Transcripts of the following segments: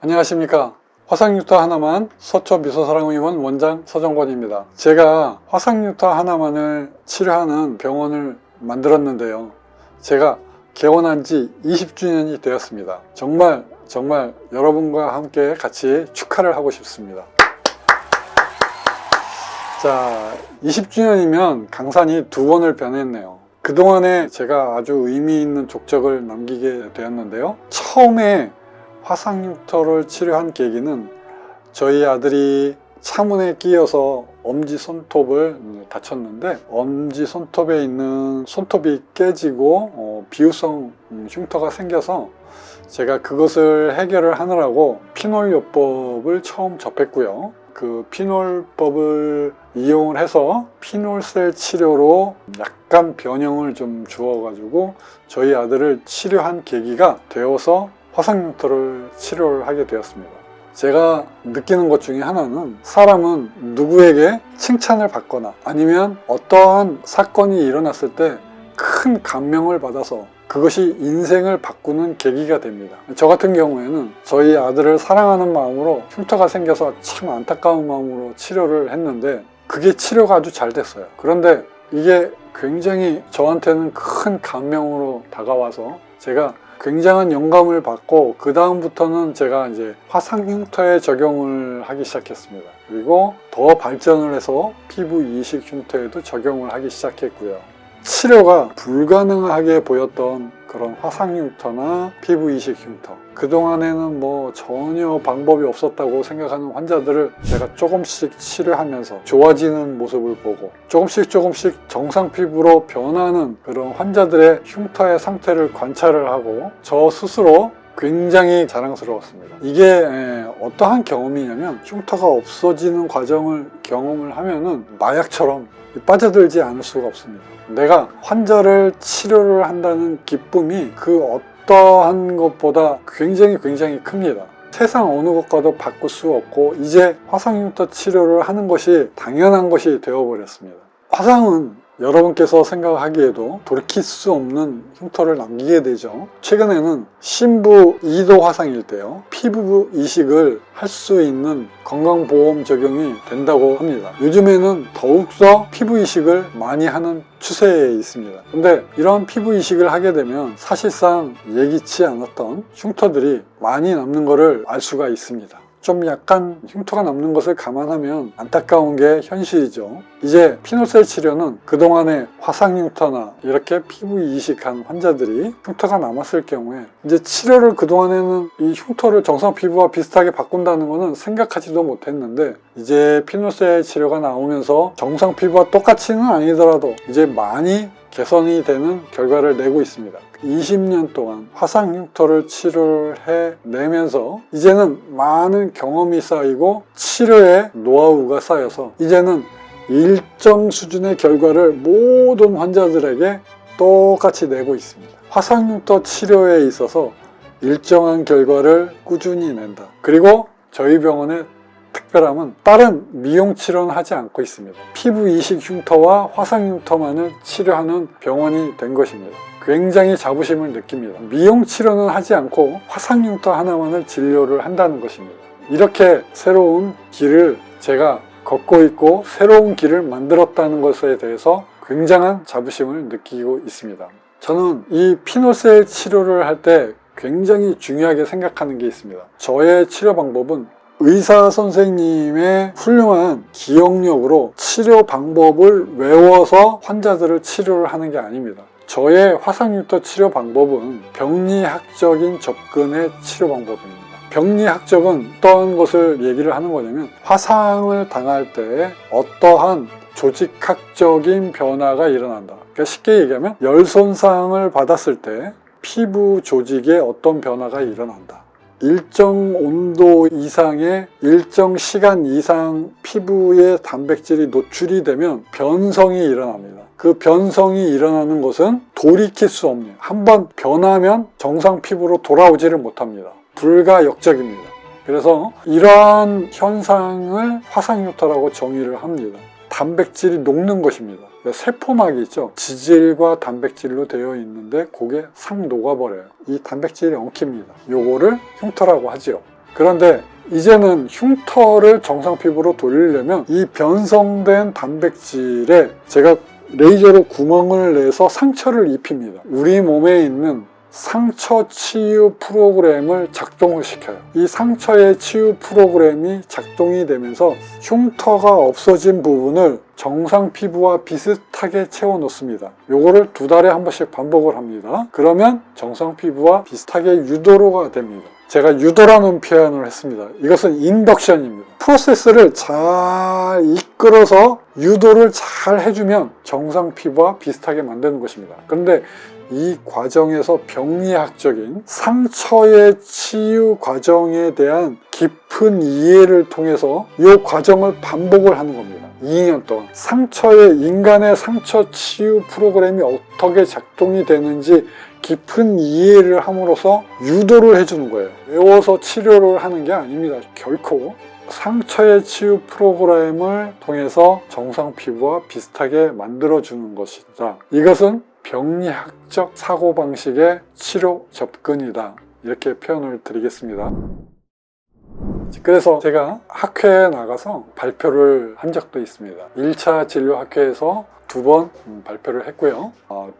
안녕하십니까. 화상육타 하나만 서초미소사랑의원 원장 서정권입니다. 제가 화상육타 하나만을 치료하는 병원을 만들었는데요, 제가 개원한 지 20주년이 되었습니다. 정말 여러분과 함께 같이 축하를 하고 싶습니다. 자, 20주년이면 강산이 2번을 변했네요. 그동안에 제가 아주 의미 있는 족적을 남기게 되었는데요, 처음에 화상육터를 치료한 계기는 저희 아들이 차문에 끼어서 엄지손톱을 다쳤는데, 엄지손톱에 있는 손톱이 깨지고 비후성 흉터가 생겨서 제가 그것을 해결을 하느라고 피놀요법을 처음 접했고요. 그 피놀법을 이용을 해서 피놀셀 치료로 약간 변형을 좀 주어 가지고 저희 아들을 치료한 계기가 되어서 화상육터를 치료를 하게 되었습니다. 제가 느끼는 것 중에 하나는, 사람은 누구에게 칭찬을 받거나 아니면 어떠한 사건이 일어났을 때 큰 감명을 받아서 그것이 인생을 바꾸는 계기가 됩니다. 저 같은 경우에는 저희 아들을 사랑하는 마음으로 흉터가 생겨서 참 안타까운 마음으로 치료를 했는데, 그게 치료가 아주 잘 됐어요. 그런데 이게 굉장히 저한테는 큰 감명으로 다가와서 제가 굉장한 영감을 받고, 그 다음부터는 제가 이제 화상흉터에 적용을 하기 시작했습니다. 그리고 더 발전을 해서 피부 이식 흉터에도 적용을 하기 시작했고요. 치료가 불가능하게 보였던 그런 화상흉터나 피부 이식 흉터, 그동안에는 뭐 전혀 방법이 없었다고 생각하는 환자들을 제가 조금씩 치료하면서 좋아지는 모습을 보고, 조금씩 정상 피부로 변하는 그런 환자들의 흉터의 상태를 관찰을 하고 저 스스로 굉장히 자랑스러웠습니다. 이게 어떠한 경험이냐면, 흉터가 없어지는 과정을 경험을 하면은 마약처럼 빠져들지 않을 수가 없습니다. 내가 환자를 치료를 한다는 기쁨이 그 어떠한 것보다 굉장히 큽니다. 세상 어느 것과도 바꿀 수 없고, 이제 화상흉터 치료를 하는 것이 당연한 것이 되어버렸습니다. 화상은 여러분께서 생각하기에도 돌이킬 수 없는 흉터를 남기게 되죠. 최근에는 신부 2도 화상일 때요, 피부 이식을 할 수 있는 건강보험 적용이 된다고 합니다. 요즘에는 더욱더 피부 이식을 많이 하는 추세에 있습니다. 근데 이런 피부 이식을 하게 되면 사실상 예기치 않았던 흉터들이 많이 남는 것을 알 수가 있습니다. 좀 약간 흉터가 남는 것을 감안하면 안타까운 게 현실이죠. 이제 피놀셀 치료는 그동안에 화상흉터나 이렇게 피부 이식한 환자들이 흉터가 남았을 경우에, 이제 치료를 그동안에는 이 흉터를 정상 피부와 비슷하게 바꾼다는 것은 생각하지도 못했는데, 이제 피놀셀 치료가 나오면서 정상 피부와 똑같이는 아니더라도 이제 많이 개선이 되는 결과를 내고 있습니다. 20년 동안 화상흉터를 치료를 해내면서 이제는 많은 경험이 쌓이고 치료의 노하우가 쌓여서 이제는 일정 수준의 결과를 모든 환자들에게 똑같이 내고 있습니다. 화상흉터 치료에 있어서 일정한 결과를 꾸준히 낸다. 그리고 저희 병원의 특별함은 다른 미용 치료는 하지 않고 있습니다. 피부 이식 흉터와 화상 흉터만을 치료하는 병원이 된 것입니다. 굉장히 자부심을 느낍니다. 미용 치료는 하지 않고 화상 흉터 하나만을 진료를 한다는 것입니다. 이렇게 새로운 길을 제가 걷고 있고 새로운 길을 만들었다는 것에 대해서 굉장한 자부심을 느끼고 있습니다. 저는 이 피놀셀 치료를 할 때 굉장히 중요하게 생각하는 게 있습니다. 저의 치료 방법은 의사 선생님의 훌륭한 기억력으로 치료 방법을 외워서 환자들을 치료를 하는 게 아닙니다. 저의 화상흉터 치료 방법은 병리학적인 접근의 치료 방법입니다. 병리학적은 어떠한 것을 얘기를 하는 거냐면, 화상을 당할 때 어떠한 조직학적인 변화가 일어난다. 그러니까 쉽게 얘기하면 열 손상을 받았을 때 피부 조직에 어떤 변화가 일어난다. 일정 온도 이상의 일정 시간 이상 피부의 단백질이 노출이 되면 변성이 일어납니다. 그 변성이 일어나는 것은 돌이킬 수 없는, 한번 변하면 정상 피부로 돌아오지를 못합니다. 불가역적입니다. 그래서 이러한 현상을 화상흉터라고 정의를 합니다. 단백질이 녹는 것입니다. 세포막이 있죠. 지질과 단백질로 되어 있는데 그게 싹 녹아버려요. 이 단백질이 엉킵니다. 요거를 흉터라고 하지요. 그런데 이제는 흉터를 정상 피부로 돌리려면 이 변성된 단백질에 제가 레이저로 구멍을 내서 상처를 입힙니다. 우리 몸에 있는 상처 치유 프로그램을 작동을 시켜요. 이 상처의 치유 프로그램이 작동이 되면서 흉터가 없어진 부분을 정상 피부와 비슷하게 채워 놓습니다. 요거를 2달에 한 번씩 반복을 합니다. 그러면 정상 피부와 비슷하게 유도로가 됩니다. 제가 유도라는 표현을 했습니다. 이것은 인덕션입니다. 프로세스를 잘 이끌어서 유도를 잘 해주면 정상 피부와 비슷하게 만드는 것입니다. 그런데 이 과정에서 병리학적인 상처의 치유 과정에 대한 깊은 이해를 통해서 이 과정을 반복을 하는 겁니다. 2년 동안 인간의 상처 치유 프로그램이 어떻게 작동이 되는지 깊은 이해를 함으로써 유도를 해주는 거예요. 외워서 치료를 하는 게 아닙니다. 결코 상처의 치유 프로그램을 통해서 정상 피부와 비슷하게 만들어주는 것이다. 이것은 병리학적 사고방식의 치료 접근이다. 이렇게 표현을 드리겠습니다. 그래서 제가 학회에 나가서 발표를 한 적도 있습니다. 1차 진료 학회에서 2번 발표를 했고요.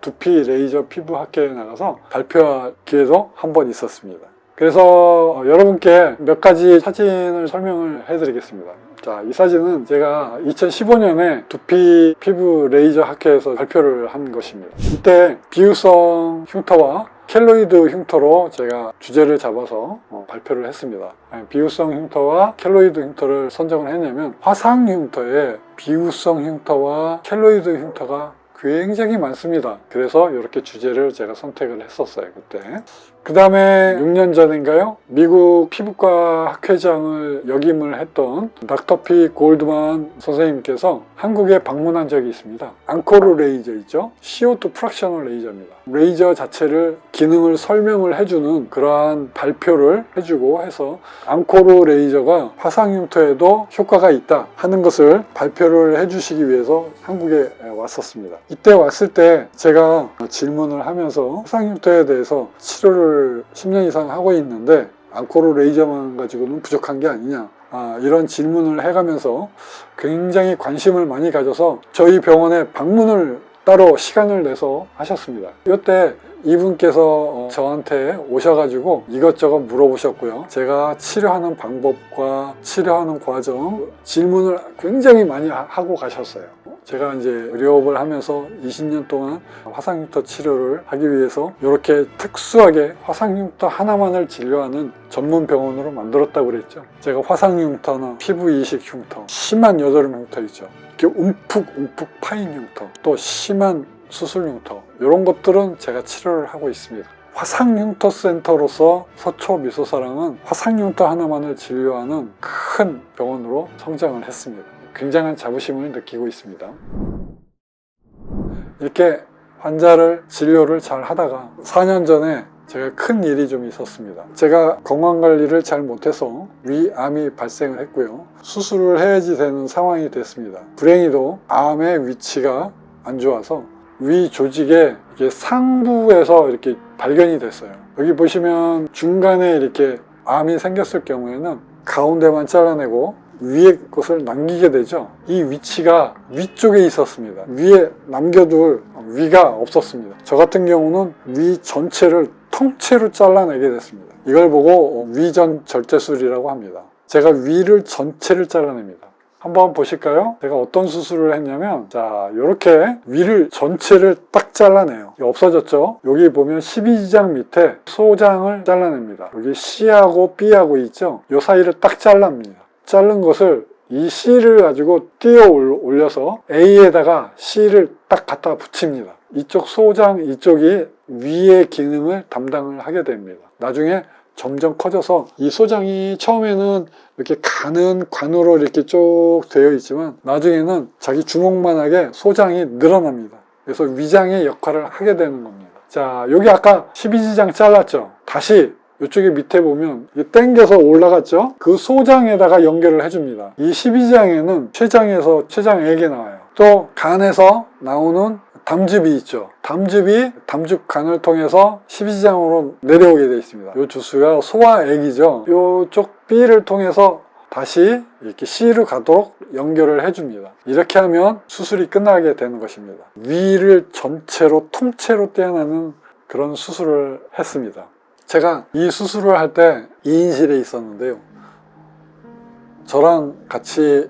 두피 레이저 피부 학회에 나가서 발표할 기회도 한 번 있었습니다. 그래서 여러분께 몇 가지 사진을 설명을 해드리겠습니다. 자, 이 사진은 제가 2015년에 두피 피부 레이저 학회에서 발표를 한 것입니다. 이때 비유성 흉터와 켈로이드 흉터로 제가 주제를 잡아서 발표를 했습니다. 비유성 흉터와 켈로이드 흉터를 선정을 했냐면 화상 흉터에 비유성 흉터와 켈로이드 흉터가 굉장히 많습니다. 그래서 이렇게 주제를 제가 선택을 했었어요, 그때. 그 다음에 6년 전인가요? 미국 피부과 학회장을 역임을 했던 닥터피 골드만 선생님께서 한국에 방문한 적이 있습니다. 앙코르 레이저 있죠? CO2 프랙셔널 레이저입니다. 레이저 자체를 기능을 설명을 해주는 그러한 발표를 해주고 해서 앙코르 레이저가 화상 흉터에도 효과가 있다 하는 것을 발표를 해주시기 위해서 한국에 왔었습니다. 이때 왔을 때 제가 질문을 하면서 화상 흉터에 대해서 치료를 10년 이상 하고 있는데 앙코르 레이저만 가지고는 부족한 게 아니냐, 이런 질문을 해가면서 굉장히 관심을 많이 가져서 저희 병원에 방문을 따로 시간을 내서 하셨습니다. 이때 이분께서 저한테 오셔가지고 이것저것 물어보셨고요. 제가 치료하는 방법과 치료하는 과정 질문을 굉장히 많이 하고 가셨어요. 제가 이제 의료업을 하면서 20년 동안 화상흉터 치료를 하기 위해서 이렇게 특수하게 화상흉터 하나만을 진료하는 전문 병원으로 만들었다고 그랬죠. 제가 화상흉터나 피부 이식 흉터, 심한 여드름 흉터 있죠. 이렇게 움푹 파인 흉터, 또 심한 수술 흉터, 이런 것들은 제가 치료를 하고 있습니다. 화상흉터 센터로서 서초미소사랑은 화상흉터 하나만을 진료하는 큰 병원으로 성장을 했습니다. 굉장한 자부심을 느끼고 있습니다. 이렇게 환자를 진료를 잘 하다가 4년 전에 제가 큰 일이 좀 있었습니다. 제가 건강관리를 잘 못해서 위암이 발생을 했고요. 수술을 해야지 되는 상황이 됐습니다. 불행히도 암의 위치가 안 좋아서 위 조직에 이게 상부에서 이렇게 발견이 됐어요. 여기 보시면 중간에 이렇게 암이 생겼을 경우에는 가운데만 잘라내고 위에 것을 남기게 되죠. 이 위치가 위쪽에 있었습니다. 위에 남겨둘 위가 없었습니다. 저 같은 경우는 위 전체를 통째로 잘라내게 됐습니다. 이걸 보고 위전 절제술이라고 합니다. 제가 위를 전체를 잘라냅니다. 한번 보실까요? 제가 어떤 수술을 했냐면, 자, 이렇게 위를 전체를 딱 잘라내요. 없어졌죠? 여기 보면 12지장 밑에 소장을 잘라냅니다. 여기 C하고 B하고 있죠? 이 사이를 딱 잘랍니다. 자른 것을 이 C를 가지고 띄어 올려서 A에다가 C를 딱 갖다 붙입니다. 이쪽 소장 이쪽이 위의 기능을 담당을 하게 됩니다. 나중에 점점 커져서 이 소장이 처음에는 이렇게 가는 관으로 이렇게 쭉 되어 있지만 나중에는 자기 주먹만하게 소장이 늘어납니다. 그래서 위장의 역할을 하게 되는 겁니다. 자, 여기 아까 12지장 잘랐죠? 다시 이쪽에 밑에 보면 당겨서 올라갔죠? 그 소장에다가 연결을 해줍니다. 이 12지장에는 췌장에서 췌장액이 나와요. 또 간에서 나오는 담즙이 있죠. 담즙이 담즙관을 통해서 십이지장으로 내려오게 되어 있습니다. 이 주스가 소화액이죠. 이쪽 B를 통해서 다시 이렇게 C로 가도록 연결을 해줍니다. 이렇게 하면 수술이 끝나게 되는 것입니다. 위를 전체로 통째로 떼어내는 그런 수술을 했습니다. 제가 이 수술을 할 때 2인실에 있었는데요. 저랑 같이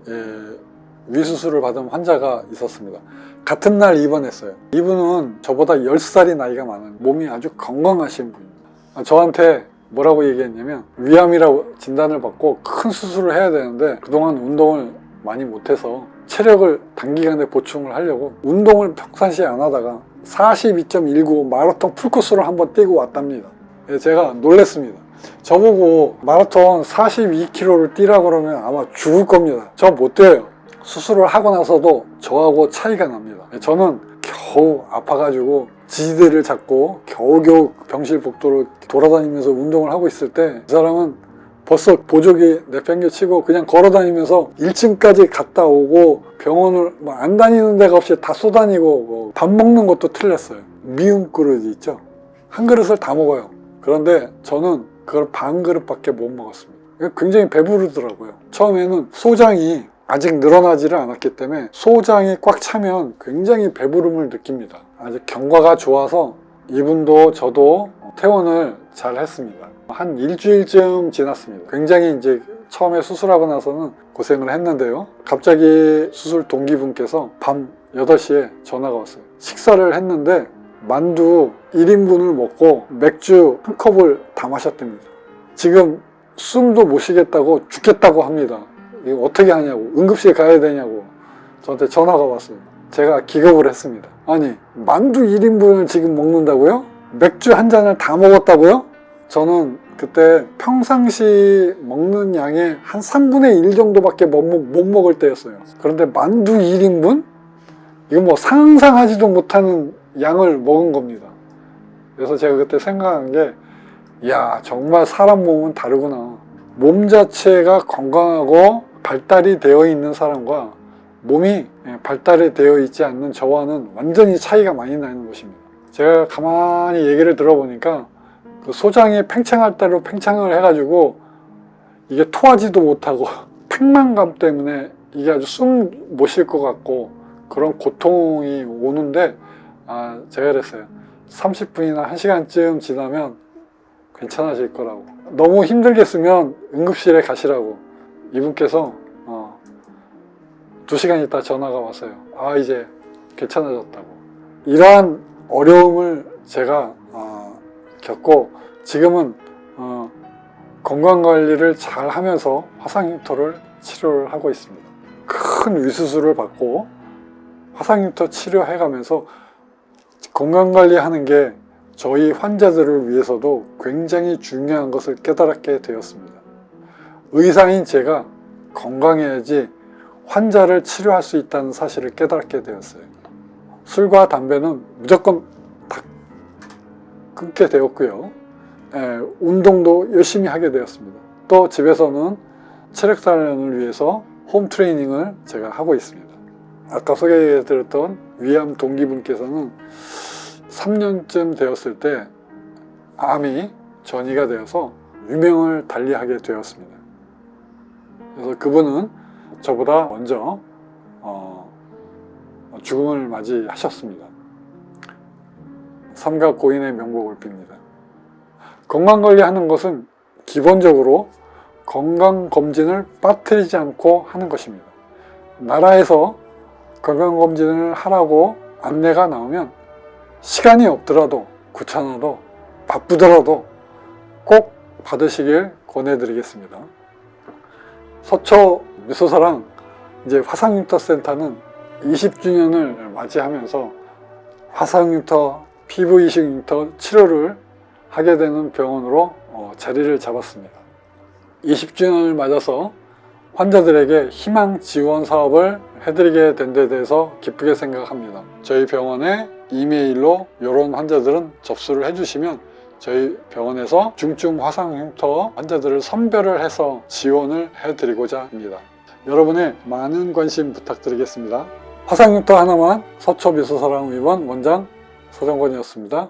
위수술을 받은 환자가 있었습니다. 같은 날 입원했어요. 이분은 저보다 10살이 나이가 많은 몸이 아주 건강하신 분입니다. 저한테 뭐라고 얘기했냐면 위암이라고 진단을 받고 큰 수술을 해야 되는데 그동안 운동을 많이 못해서 체력을 단기간에 보충을 하려고 운동을 평상시에 안 하다가 42.19 마라톤 풀코스를 한번 뛰고 왔답니다. 제가 놀랬습니다. 저보고 마라톤 42km를 뛰라고 그러면 아마 죽을 겁니다. 저 못 뛰어요. 수술을 하고 나서도 저하고 차이가 납니다. 저는 겨우 아파가지고 지지대를 잡고 겨우겨우 병실 복도를 돌아다니면서 운동을 하고 있을 때 이 사람은 벌써 보조기 내팽개치고 그냥 걸어다니면서 1층까지 갔다 오고 병원을 뭐 안 다니는 데가 없이 다 쏘다니고 뭐 밥 먹는 것도 틀렸어요. 미음 그릇이 있죠. 한 그릇을 다 먹어요. 그런데 저는 그걸 반 그릇밖에 못 먹었습니다. 굉장히 배부르더라고요. 처음에는 소장이 아직 늘어나지를 않았기 때문에 소장이 꽉 차면 굉장히 배부름을 느낍니다. 아주 경과가 좋아서 이분도 저도 퇴원을 잘 했습니다. 한 일주일쯤 지났습니다. 굉장히 이제 처음에 수술하고 나서는 고생을 했는데요. 갑자기 수술 동기분께서 밤 8시에 전화가 왔어요. 식사를 했는데 만두 1인분을 먹고 맥주 한 컵을 다 마셨답니다. 지금 숨도 못 쉬겠다고 죽겠다고 합니다. 이거 어떻게 하냐고, 응급실에 가야 되냐고 저한테 전화가 왔어요. 제가 기겁을 했습니다. 아니, 만두 1인분을 지금 먹는다고요? 맥주 한 잔을 다 먹었다고요? 저는 그때 평상시 먹는 양의 한 3분의 1 정도밖에 못 먹을 때였어요. 그런데 만두 1인분? 이거 뭐 상상하지도 못하는 양을 먹은 겁니다. 그래서 제가 그때 생각한 게, 이야, 정말 사람 몸은 다르구나. 몸 자체가 건강하고 발달이 되어 있는 사람과 몸이 발달이 되어 있지 않는 저와는 완전히 차이가 많이 나는 것입니다. 제가 가만히 얘기를 들어보니까 그 소장이 팽창할 대로 팽창을 해가지고 이게 토하지도 못하고 팽만감 때문에 이게 아주 숨 못 쉴 것 같고 그런 고통이 오는데, 제가 그랬어요. 30분이나 1시간쯤 지나면 괜찮아질 거라고. 너무 힘들겠으면 응급실에 가시라고. 이분께서 2시간 있다 전화가 왔어요. 이제 괜찮아졌다고. 이러한 어려움을 제가 겪고 지금은 건강관리를 잘 하면서 화상흉터를 치료를 하고 있습니다. 큰 위수술을 받고 화상흉터 치료해 가면서 건강관리하는 게 저희 환자들을 위해서도 굉장히 중요한 것을 깨달게 되었습니다. 의사인 제가 건강해야지 환자를 치료할 수 있다는 사실을 깨닫게 되었어요. 술과 담배는 무조건 다 끊게 되었고요. 운동도 열심히 하게 되었습니다. 또 집에서는 체력 단련을 위해서 홈 트레이닝을 제가 하고 있습니다. 아까 소개해드렸던 위암 동기분께서는 3년쯤 되었을 때 암이 전이가 되어서 유명을 달리하게 되었습니다. 그래서 그분은 저보다 먼저 죽음을 맞이하셨습니다. 삼가 고인의 명복을 빕니다. 건강관리하는 것은 기본적으로 건강검진을 빠뜨리지 않고 하는 것입니다. 나라에서 건강검진을 하라고 안내가 나오면 시간이 없더라도 귀찮아도 바쁘더라도 꼭 받으시길 권해드리겠습니다. 서초 미소사랑 이제 화상흉터 센터는 20주년을 맞이하면서 화상흉터, 피부 이식흉터 치료를 하게 되는 병원으로 자리를 잡았습니다. 20주년을 맞아서 환자들에게 희망 지원 사업을 해드리게 된 데 대해서 기쁘게 생각합니다. 저희 병원에 이메일로 이런 환자들은 접수를 해주시면 저희 병원에서 중증 화상흉터 환자들을 선별을 해서 지원을 해드리고자 합니다. 여러분의 많은 관심 부탁드리겠습니다. 화상흉터 하나만 서초미소사랑의원 원장 서정권이었습니다.